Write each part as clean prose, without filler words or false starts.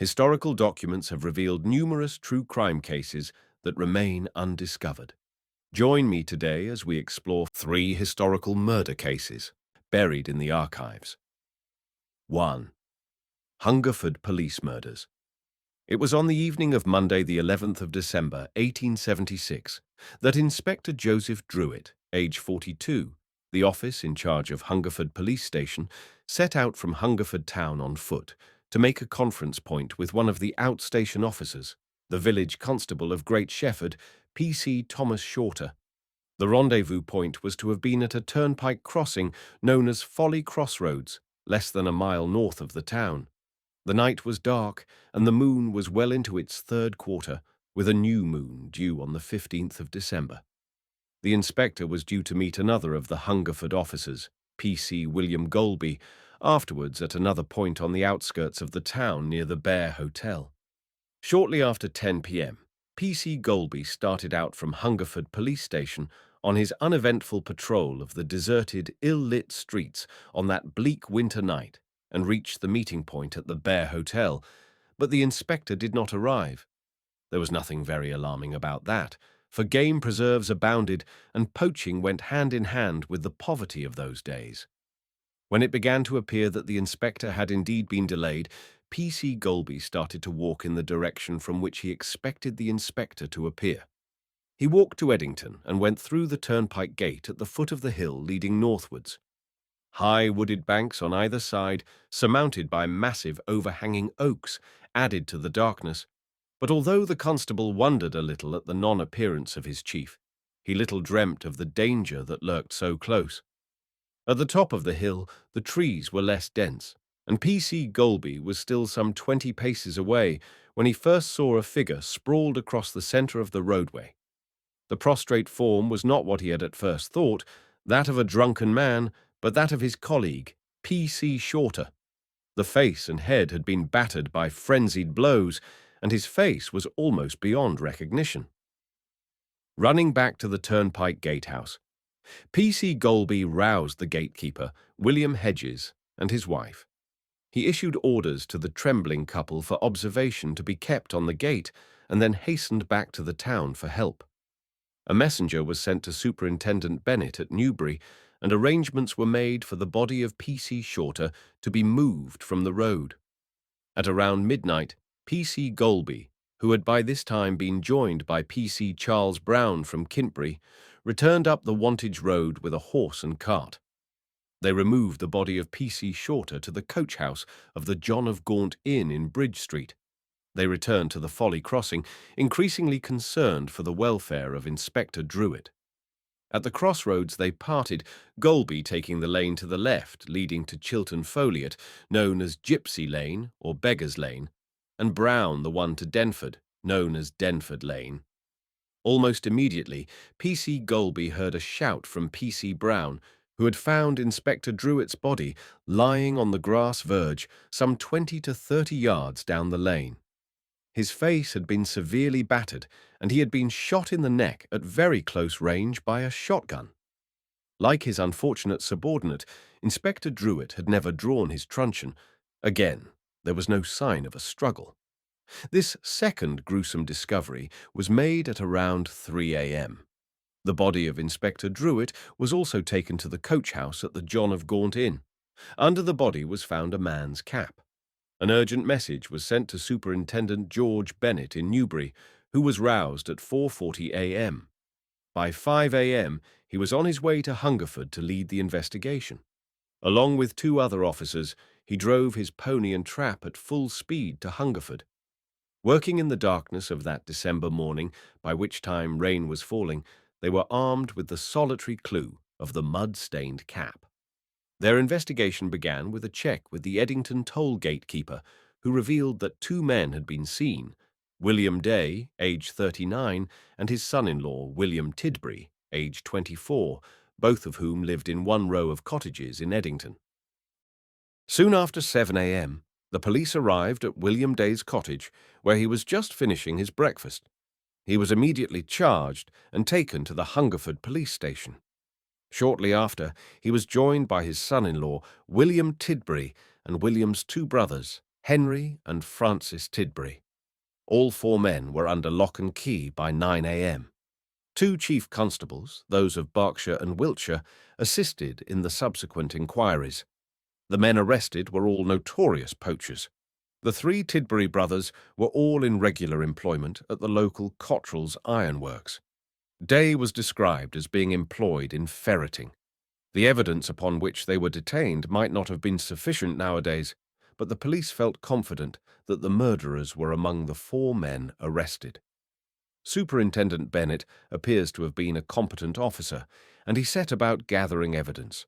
Historical documents have revealed numerous true crime cases that remain undiscovered. Join me today as we explore 3 historical murder cases buried in the archives. 1. Hungerford police murders. It was on the evening of Monday, the 11th of December, 1876, that Inspector Joseph Druitt, age 42, the officer in charge of Hungerford Police Station, set out from Hungerford town on foot to make a conference point with one of the outstation officers, the village constable of Great Shefford, P.C. Thomas Shorter. The rendezvous point was to have been at a turnpike crossing known as Folly Crossroads, less than a mile north of the town. The night was dark, and the moon was well into its 3rd quarter, with a new moon due on the 15th of December. The inspector was due to meet another of the Hungerford officers, P.C. William Golby, afterwards at another point on the outskirts of the town near the Bear Hotel. Shortly after 10 p.m., P.C. Golby started out from Hungerford Police Station on his uneventful patrol of the deserted, ill-lit streets on that bleak winter night and reached the meeting point at the Bear Hotel, but the inspector did not arrive. There was nothing very alarming about that, for game preserves abounded and poaching went hand in hand with the poverty of those days. When it began to appear that the inspector had indeed been delayed, P.C. Golby started to walk in the direction from which he expected the inspector to appear. He walked to Eddington and went through the turnpike gate at the foot of the hill leading northwards. High wooded banks on either side, surmounted by massive overhanging oaks, added to the darkness, but although the constable wondered a little at the non-appearance of his chief, he little dreamt of the danger that lurked so close. At the top of the hill, the trees were less dense, and P.C. Golby was still some 20 paces away when he first saw a figure sprawled across the centre of the roadway. The prostrate form was not what he had at first thought, that of a drunken man, but that of his colleague, P.C. Shorter. The face and head had been battered by frenzied blows, and his face was almost beyond recognition. Running back to the turnpike gatehouse, P.C. Golby roused the gatekeeper, William Hedges, and his wife. He issued orders to the trembling couple for observation to be kept on the gate, and then hastened back to the town for help. A messenger was sent to Superintendent Bennett at Newbury, and arrangements were made for the body of P.C. Shorter to be moved from the road. At around midnight, P.C. Golby, who had by this time been joined by P.C. Charles Brown from Kintbury, returned up the Wantage Road with a horse and cart. They removed the body of P.C. Shorter to the coach-house of the John of Gaunt Inn in Bridge Street. They returned to the Folly Crossing, increasingly concerned for the welfare of Inspector Druitt. At the crossroads they parted, Golby taking the lane to the left, leading to Chiltern Foliot, known as Gypsy Lane or Beggar's Lane, and Brown the one to Denford, known as Denford Lane. Almost immediately, P.C. Golby heard a shout from P.C. Brown, who had found Inspector Druitt's body lying on the grass verge some 20 to 30 yards down the lane. His face had been severely battered, and he had been shot in the neck at very close range by a shotgun. Like his unfortunate subordinate, Inspector Druitt had never drawn his truncheon. Again, there was no sign of a struggle. This second gruesome discovery was made at around 3 a.m. The body of Inspector Druitt was also taken to the coach-house at the John of Gaunt Inn. Under the body was found a man's cap. An urgent message was sent to Superintendent George Bennett in Newbury, who was roused at 4:40 a.m. By 5 a.m., he was on his way to Hungerford to lead the investigation. Along with 2 other officers, he drove his pony and trap at full speed to Hungerford. Working in the darkness of that December morning, by which time rain was falling, they were armed with the solitary clue of the mud-stained cap. Their investigation began with a check with the Eddington toll gatekeeper, who revealed that 2 men had been seen, William Day, age 39, and his son-in-law, William Tidbury, age 24, both of whom lived in one row of cottages in Eddington. Soon after 7 a.m., the police arrived at William Day's cottage, where he was just finishing his breakfast. He was immediately charged and taken to the Hungerford police station. Shortly after, he was joined by his son-in-law, William Tidbury, and William's 2 brothers, Henry and Francis Tidbury. All four men were under lock and key by 9 a.m. Two chief constables, those of Berkshire and Wiltshire, assisted in the subsequent inquiries. The men arrested were all notorious poachers. The three Tidbury brothers were all in regular employment at the local Cottrell's Ironworks. Day was described as being employed in ferreting. The evidence upon which they were detained might not have been sufficient nowadays, but the police felt confident that the murderers were among the four men arrested. Superintendent Bennett appears to have been a competent officer, and he set about gathering evidence.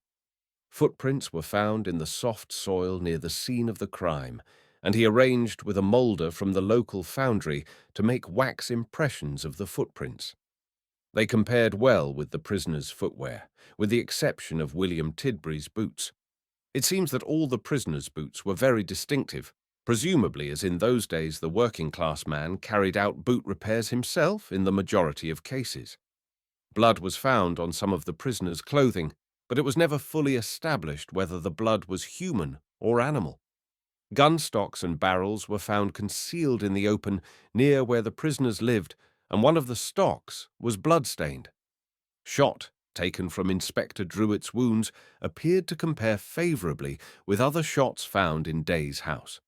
Footprints were found in the soft soil near the scene of the crime, and he arranged with a moulder from the local foundry to make wax impressions of the footprints. They compared well with the prisoner's footwear, with the exception of William Tidbury's boots. It seems that all the prisoner's boots were very distinctive, presumably as in those days the working-class man carried out boot repairs himself in the majority of cases. Blood was found on some of the prisoner's clothing, but it was never fully established whether the blood was human or animal. Gun stocks and barrels were found concealed in the open near where the prisoners lived, and one of the stocks was blood-stained. Shot taken from Inspector Druitt's wounds appeared to compare favourably with other shots found in Day's house.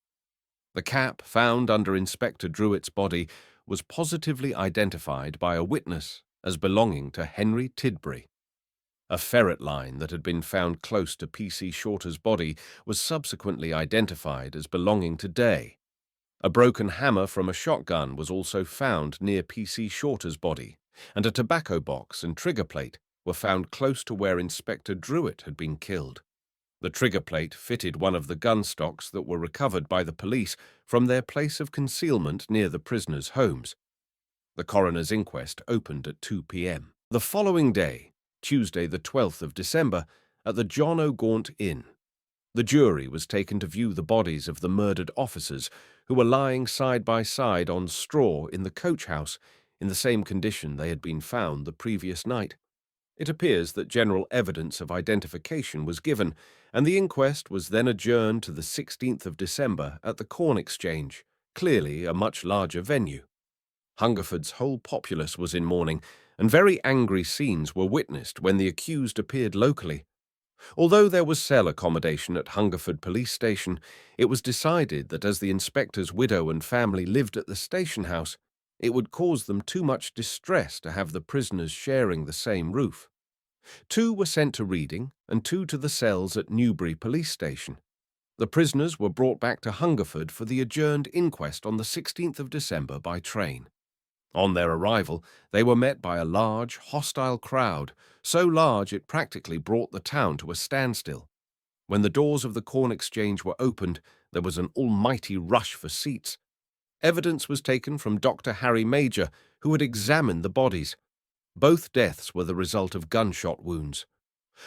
The cap found under Inspector Druitt's body was positively identified by a witness as belonging to Henry Tidbury. A ferret line that had been found close to P.C. Shorter's body was subsequently identified as belonging to Day. A broken hammer from a shotgun was also found near P.C. Shorter's body, and a tobacco box and trigger plate were found close to where Inspector Druitt had been killed. The trigger plate fitted one of the gun stocks that were recovered by the police from their place of concealment near the prisoners' homes. The coroner's inquest opened at 2 p.m. The following day, Tuesday the 12th of December, at the John O'Gaunt Inn, the jury was taken to view the bodies of the murdered officers who were lying side by side on straw in the coach house in the same condition they had been found the previous night. It appears that general evidence of identification was given, and the inquest was then adjourned to the 16th of December at the Corn Exchange, clearly a much larger venue. Hungerford's whole populace was in mourning, and very angry scenes were witnessed when the accused appeared locally. Although there was cell accommodation at Hungerford Police Station, it was decided that as the inspector's widow and family lived at the station house, it would cause them too much distress to have the prisoners sharing the same roof. 2 were sent to Reading and 2 to the cells at Newbury Police Station. The prisoners were brought back to Hungerford for the adjourned inquest on the 16th of December by train. On their arrival, they were met by a large, hostile crowd, so large it practically brought the town to a standstill. When the doors of the Corn Exchange were opened, there was an almighty rush for seats. Evidence was taken from Dr. Harry Major, who had examined the bodies. Both deaths were the result of gunshot wounds.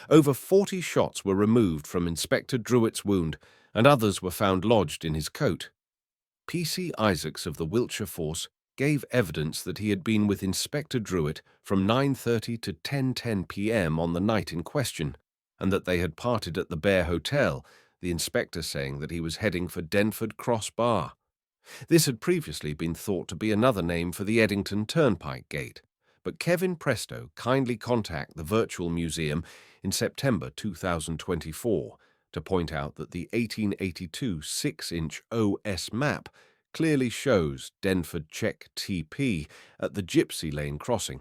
Over 40 shots were removed from Inspector Druitt's wound, and others were found lodged in his coat. P.C. Isaacs of the Wiltshire Force gave evidence that he had been with Inspector Druitt from 9:30 to 10:10 p.m. on the night in question, and that they had parted at the Bear Hotel, the inspector saying that he was heading for Denford Cross Bar. This had previously been thought to be another name for the Eddington Turnpike Gate, but Kevin Presto kindly contacted the Virtual Museum in September 2024 to point out that the 1882 6-inch OS map clearly shows Denford Check TP at the Gypsy Lane crossing.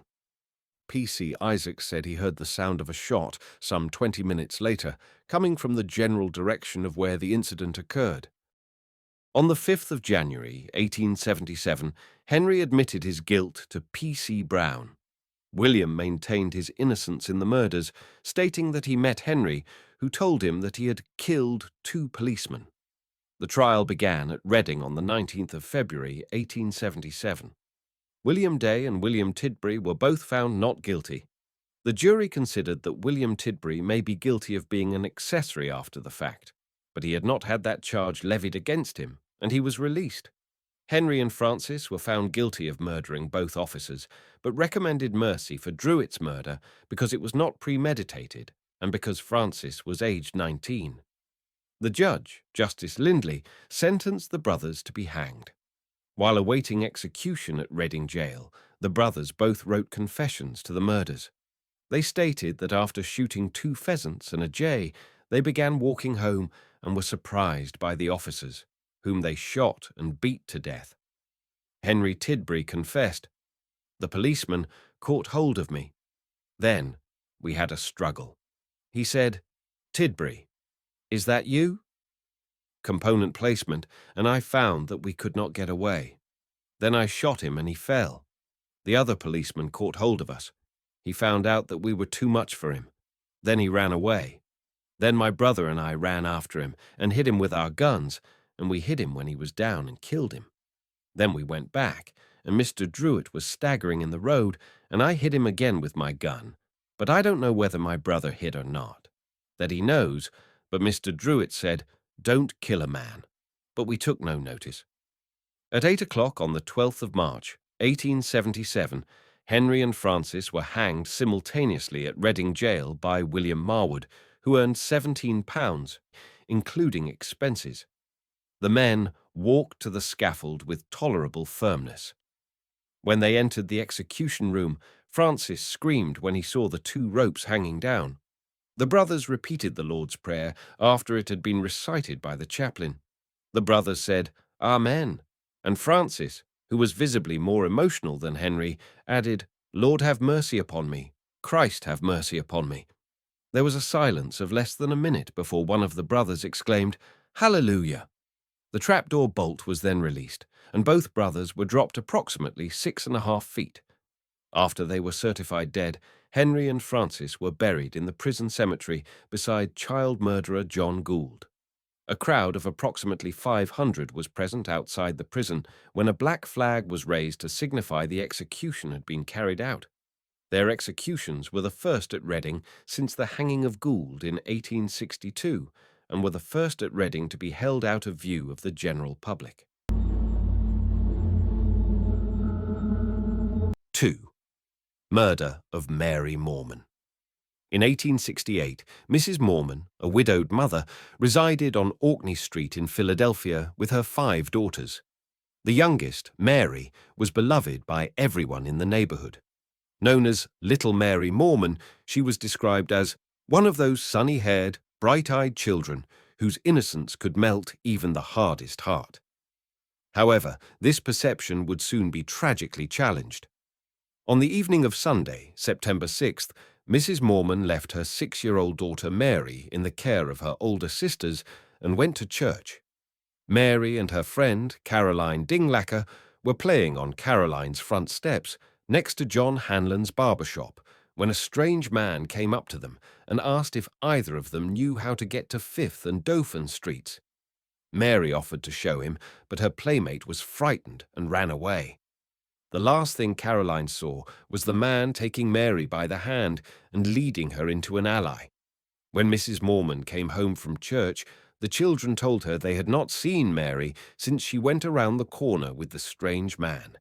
P.C. Isaacs said he heard the sound of a shot some 20 minutes later, coming from the general direction of where the incident occurred. On the 5th of January, 1877, Henry admitted his guilt to P.C. Brown. William maintained his innocence in the murders, stating that he met Henry, who told him that he had killed 2 policemen. The trial began at Reading on the 19th of February, 1877. William Day and William Tidbury were both found not guilty. The jury considered that William Tidbury may be guilty of being an accessory after the fact, but he had not had that charge levied against him, and he was released. Henry and Francis were found guilty of murdering both officers, but recommended mercy for Druitt's murder because it was not premeditated and because Francis was aged 19. The judge, Justice Lindley, sentenced the brothers to be hanged. While awaiting execution at Reading Jail, the brothers both wrote confessions to the murders. They stated that after shooting 2 pheasants and a jay, they began walking home and were surprised by the officers, whom they shot and beat to death. Henry Tidbury confessed. The policeman caught hold of me. Then we had a struggle. He said, "Tidbury, is that you?" Component placement, and I found that we could not get away. Then I shot him and he fell. The other policeman caught hold of us. He found out that we were too much for him. Then he ran away. Then my brother and I ran after him and hit him with our guns, and we hit him when he was down and killed him. Then we went back, and Mr. Druitt was staggering in the road, and I hit him again with my gun. But I don't know whether my brother hit or not. That he knows, but Mr. Druitt said, "Don't kill a man." But we took no notice. At 8 o'clock on the 12th of March, 1877, Henry and Francis were hanged simultaneously at Reading Jail by William Marwood, who earned £17, including expenses. The men walked to the scaffold with tolerable firmness. When they entered the execution room, Francis screamed when he saw the 2 ropes hanging down. The brothers repeated the Lord's Prayer after it had been recited by the chaplain. The brothers said, "Amen," and Francis, who was visibly more emotional than Henry, added, "Lord, have mercy upon me. Christ, have mercy upon me." There was a silence of less than a minute before one of the brothers exclaimed, "Hallelujah!" The trapdoor bolt was then released, and both brothers were dropped approximately 6.5 feet. After they were certified dead, Henry and Francis were buried in the prison cemetery beside child murderer John Gould. A crowd of approximately 500 was present outside the prison when a black flag was raised to signify the execution had been carried out. Their executions were the first at Reading since the hanging of Gould in 1862, and were the first at Reading to be held out of view of the general public. 2. Murder of Mary Mormon. In 1868, Mrs. Mormon, a widowed mother, resided on Orkney Street in Philadelphia with her 5 daughters. The youngest, Mary, was beloved by everyone in the neighborhood. Known as Little Mary Mormon, she was described as one of those sunny-haired, bright-eyed children whose innocence could melt even the hardest heart. However, this perception would soon be tragically challenged. On the evening of Sunday, September 6th, Mrs. Mormon left her 6-year-old daughter Mary in the care of her older sisters and went to church. Mary and her friend, Caroline Dinglacker, were playing on Caroline's front steps next to John Hanlon's barber shop when a strange man came up to them and asked if either of them knew how to get to 5th and Dauphin Streets. Mary offered to show him, but her playmate was frightened and ran away. The last thing Caroline saw was the man taking Mary by the hand and leading her into an alley. When Mrs. Mormon came home from church, the children told her they had not seen Mary since she went around the corner with the strange man.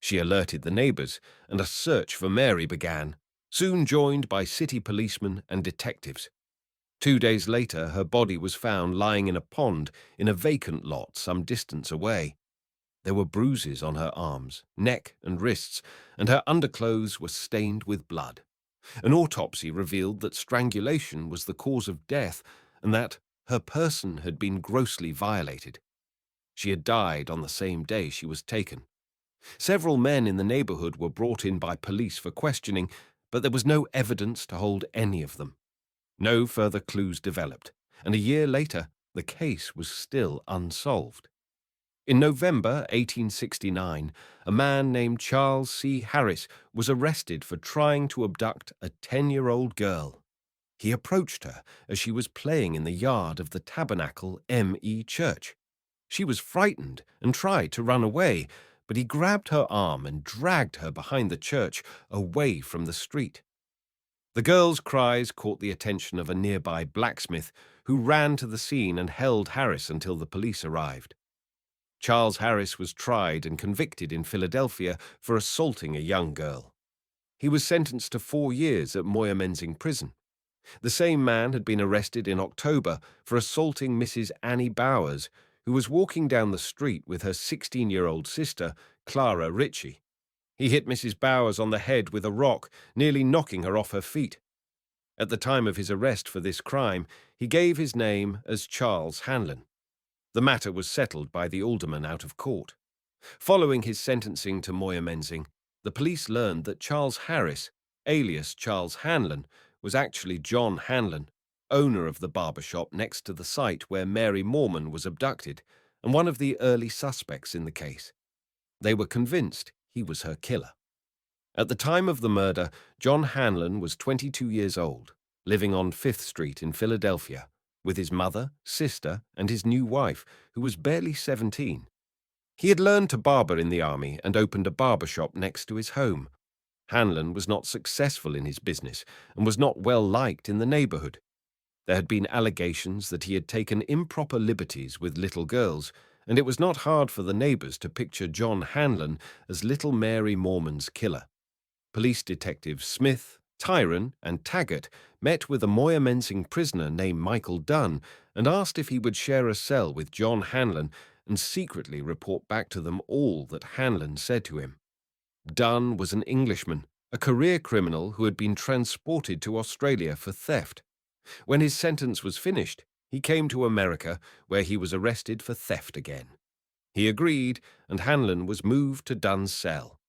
She alerted the neighbors, and a search for Mary began, soon joined by city policemen and detectives. 2 days later, her body was found lying in a pond in a vacant lot some distance away. There were bruises on her arms, neck, and wrists, and her underclothes were stained with blood. An autopsy revealed that strangulation was the cause of death and that her person had been grossly violated. She had died on the same day she was taken. Several men in the neighborhood were brought in by police for questioning, but there was no evidence to hold any of them. No further clues developed, and a year later, the case was still unsolved. In November 1869, a man named Charles C. Harris was arrested for trying to abduct a 10-year-old girl. He approached her as she was playing in the yard of the Tabernacle M.E. Church. She was frightened and tried to run away, but he grabbed her arm and dragged her behind the church, away from the street. The girl's cries caught the attention of a nearby blacksmith, who ran to the scene and held Harris until the police arrived. Charles Harris was tried and convicted in Philadelphia for assaulting a young girl. He was sentenced to 4 years at Moyamensing Prison. The same man had been arrested in October for assaulting Mrs. Annie Bowers, who was walking down the street with her 16-year-old sister, Clara Ritchie. He hit Mrs. Bowers on the head with a rock, nearly knocking her off her feet. At the time of his arrest for this crime, he gave his name as Charles Hanlon. The matter was settled by the alderman out of court. Following his sentencing to Moyamensing, the police learned that Charles Harris, alias Charles Hanlon, was actually John Hanlon, owner of the barber shop next to the site where Mary Mormon was abducted, and one of the early suspects in the case. They were convinced he was her killer. At the time of the murder, John Hanlon was 22 years old, living on 5th Street in Philadelphia, with his mother, sister, and his new wife, who was barely 17. He had learned to barber in the army and opened a barber shop next to his home. Hanlon was not successful in his business and was not well liked in the neighborhood. There had been allegations that he had taken improper liberties with little girls, and it was not hard for the neighbors to picture John Hanlon as little Mary Mormon's killer. Police detectives Smith, Tyron, and Taggart met with a Moyamensing prisoner named Michael Dunn and asked if he would share a cell with John Hanlon and secretly report back to them all that Hanlon said to him. Dunn was an Englishman, a career criminal who had been transported to Australia for theft. When his sentence was finished, he came to America, where he was arrested for theft again. He agreed, and Hanlon was moved to Dunn's cell.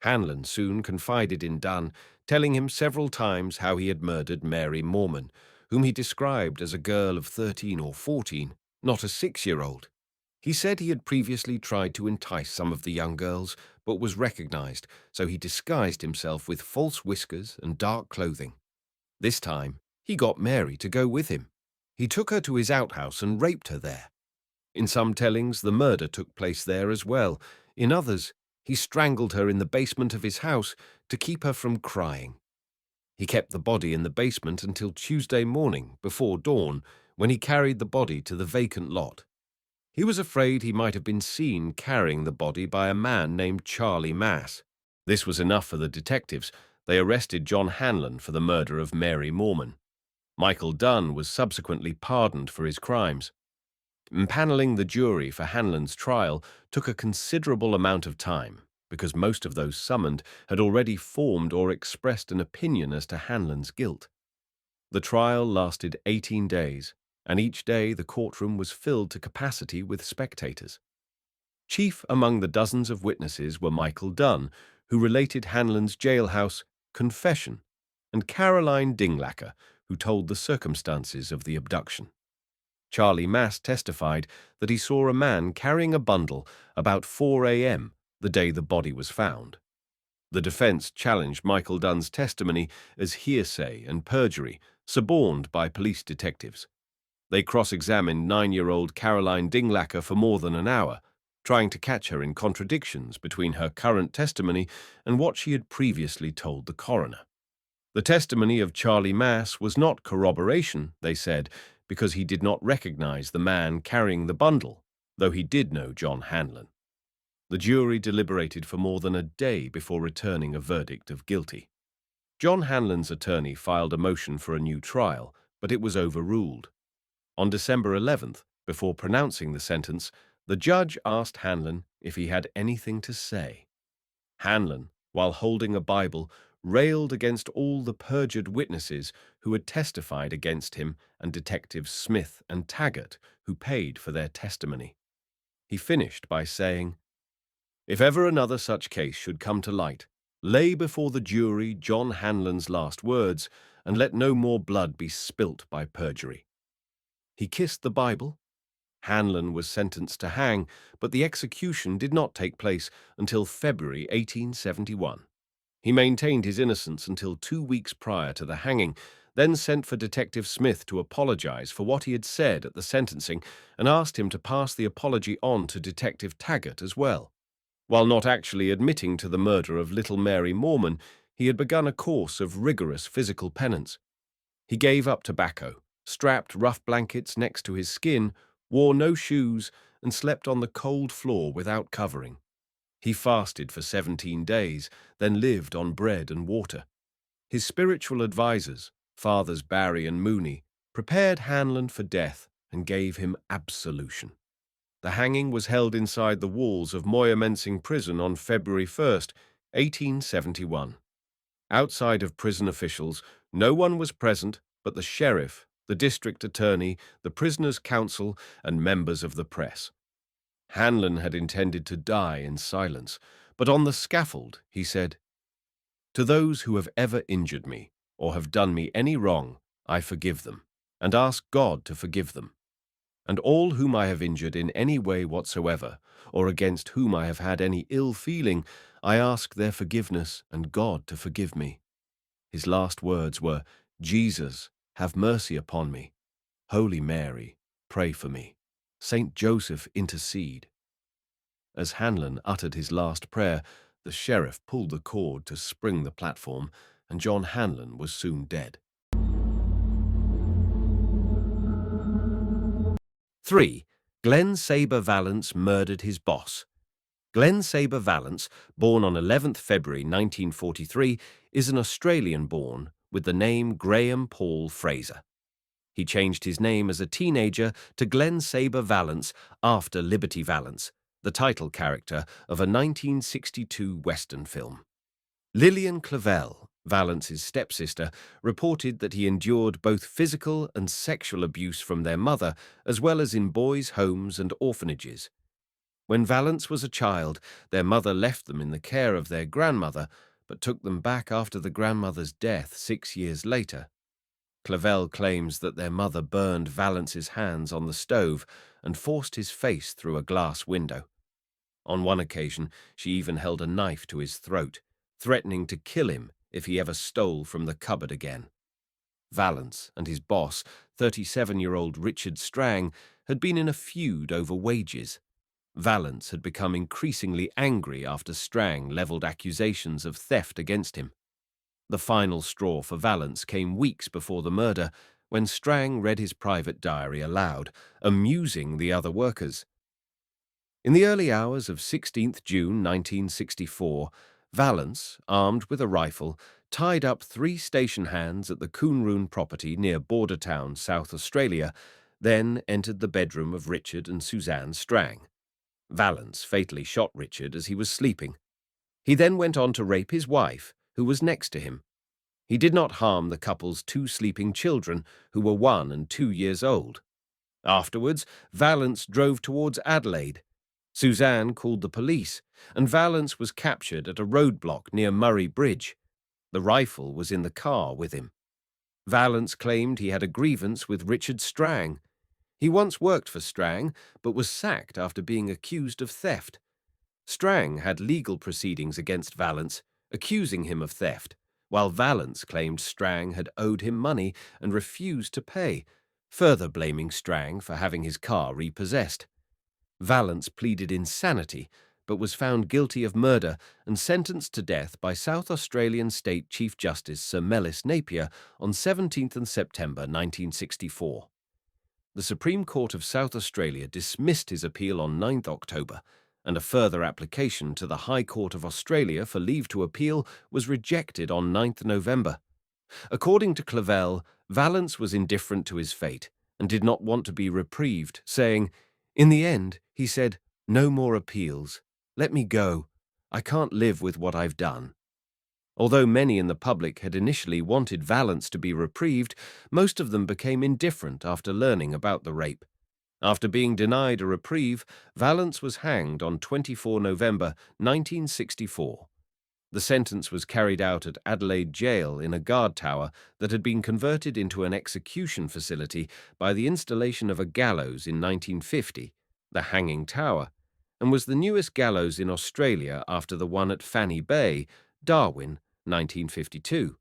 Hanlon soon confided in Dunn, telling him several times how he had murdered Mary Mormon, whom he described as a girl of 13 or 14, not a 6-year-old. He said he had previously tried to entice some of the young girls, but was recognized, so he disguised himself with false whiskers and dark clothing. This time, he got Mary to go with him. He took her to his outhouse and raped her there. In some tellings, the murder took place there as well. In others, he strangled her in the basement of his house to keep her from crying. He kept the body in the basement until Tuesday morning, before dawn, when he carried the body to the vacant lot. He was afraid he might have been seen carrying the body by a man named Charlie Mass. This was enough for the detectives. They arrested John Hanlon for the murder of Mary Mormon. Michael Dunn was subsequently pardoned for his crimes. Impaneling the jury for Hanlon's trial took a considerable amount of time, because most of those summoned had already formed or expressed an opinion as to Hanlon's guilt. The trial lasted 18 days, and each day the courtroom was filled to capacity with spectators. Chief among the dozens of witnesses were Michael Dunn, who related Hanlon's jailhouse confession, and Caroline Dinglacker, who told the circumstances of the abduction. Charlie Mass testified that he saw a man carrying a bundle about 4 a.m. the day the body was found. The defense challenged Michael Dunn's testimony as hearsay and perjury, suborned by police detectives. They cross-examined 9-year-old Caroline Dinglacker for more than an hour, trying to catch her in contradictions between her current testimony and what she had previously told the coroner. The testimony of Charlie Mass was not corroboration, they said, because he did not recognize the man carrying the bundle, though he did know John Hanlon. The jury deliberated for more than a day before returning a verdict of guilty. John Hanlon's attorney filed a motion for a new trial, but it was overruled. On December 11th, before pronouncing the sentence, the judge asked Hanlon if he had anything to say. Hanlon, while holding a Bible, railed against all the perjured witnesses who had testified against him and detectives Smith and Taggart, who paid for their testimony. He finished by saying, "If ever another such case should come to light, lay before the jury John Hanlon's last words, and let no more blood be spilt by perjury." He kissed the Bible. Hanlon was sentenced to hang, but the execution did not take place until February 1871. He maintained his innocence until 2 weeks prior to the hanging, then sent for Detective Smith to apologize for what he had said at the sentencing and asked him to pass the apology on to Detective Taggart as well. While not actually admitting to the murder of little Mary Mormon, he had begun a course of rigorous physical penance. He gave up tobacco, strapped rough blankets next to his skin, wore no shoes, and slept on the cold floor without covering. He fasted for 17 days, then lived on bread and water. His spiritual advisors, Fathers Barry and Mooney prepared Hanlon for death and gave him absolution. The hanging was held inside the walls of Moyamensing Prison on February 1st, 1871. Outside of prison officials, no one was present but the sheriff, the district attorney, the prisoners' council, and members of the press. Hanlon had intended to die in silence, but on the scaffold he said, "To those who have ever injured me, or have done me any wrong, I forgive them, and ask God to forgive them. And all whom I have injured in any way whatsoever, or against whom I have had any ill feeling, I ask their forgiveness and God to forgive me." His last words were, "Jesus, have mercy upon me. Holy Mary, pray for me. Saint Joseph, intercede." As Hanlon uttered his last prayer, the sheriff pulled the cord to spring the platform, and John Hanlon was soon dead. 3. Glenn Saber Vallance murdered his boss. Glenn Saber Vallance, born on 11th February 1943, is an Australian-born with the name Graham Paul Fraser. He changed his name as a teenager to Glenn Saber Vallance after Liberty Valance, the title character of a 1962 Western film. Lillian Clavell, Valance's stepsister, reported that he endured both physical and sexual abuse from their mother, as well as in boys' homes and orphanages. When Vallance was a child, their mother left them in the care of their grandmother, but took them back after the grandmother's death 6 years later. Clavell claims that their mother burned Valance's hands on the stove and forced his face through a glass window. On one occasion, she even held a knife to his throat, threatening to kill him if he ever stole from the cupboard again. Vallance and his boss, 37-year-old Richard Strang, had been in a feud over wages. Vallance had become increasingly angry after Strang levelled accusations of theft against him. The final straw for Vallance came weeks before the murder, when Strang read his private diary aloud, amusing the other workers. In the early hours of 16th June 1964, Vallance, armed with a rifle, tied up 3 station hands at the Coonroon property near Bordertown, South Australia, then entered the bedroom of Richard and Suzanne Strang. Vallance fatally shot Richard as he was sleeping. He then went on to rape his wife, who was next to him. He did not harm the couple's 2 sleeping children, who were 1 and 2 years old. Afterwards, Vallance drove towards Adelaide. Suzanne called the police, and Vallance was captured at a roadblock near Murray Bridge. The rifle was in the car with him. Vallance claimed he had a grievance with Richard Strang. He once worked for Strang, but was sacked after being accused of theft. Strang had legal proceedings against Vallance, accusing him of theft, while Vallance claimed Strang had owed him money and refused to pay, further blaming Strang for having his car repossessed. Vallance pleaded insanity, but was found guilty of murder and sentenced to death by South Australian State Chief Justice Sir Mellis Napier on 17th September 1964. The Supreme Court of South Australia dismissed his appeal on 9th October, and a further application to the High Court of Australia for leave to appeal was rejected on 9th November. According to Clavell, Vallance was indifferent to his fate and did not want to be reprieved, saying, "In the end, he said, no more appeals. Let me go. I can't live with what I've done." Although many in the public had initially wanted Vallance to be reprieved, most of them became indifferent after learning about the rape. After being denied a reprieve, Vallance was hanged on 24 November 1964. The sentence was carried out at Adelaide Jail in a guard tower that had been converted into an execution facility by the installation of a gallows in 1950, the Hanging Tower, and was the newest gallows in Australia after the one at Fanny Bay, Darwin, 1952.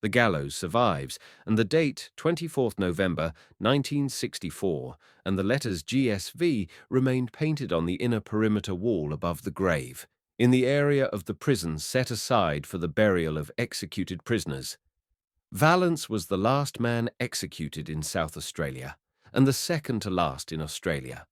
The gallows survives, and the date 24th November 1964 and the letters GSV remained painted on the inner perimeter wall above the grave, in the area of the prison set aside for the burial of executed prisoners. Vallance was the last man executed in South Australia, and the second to last in Australia.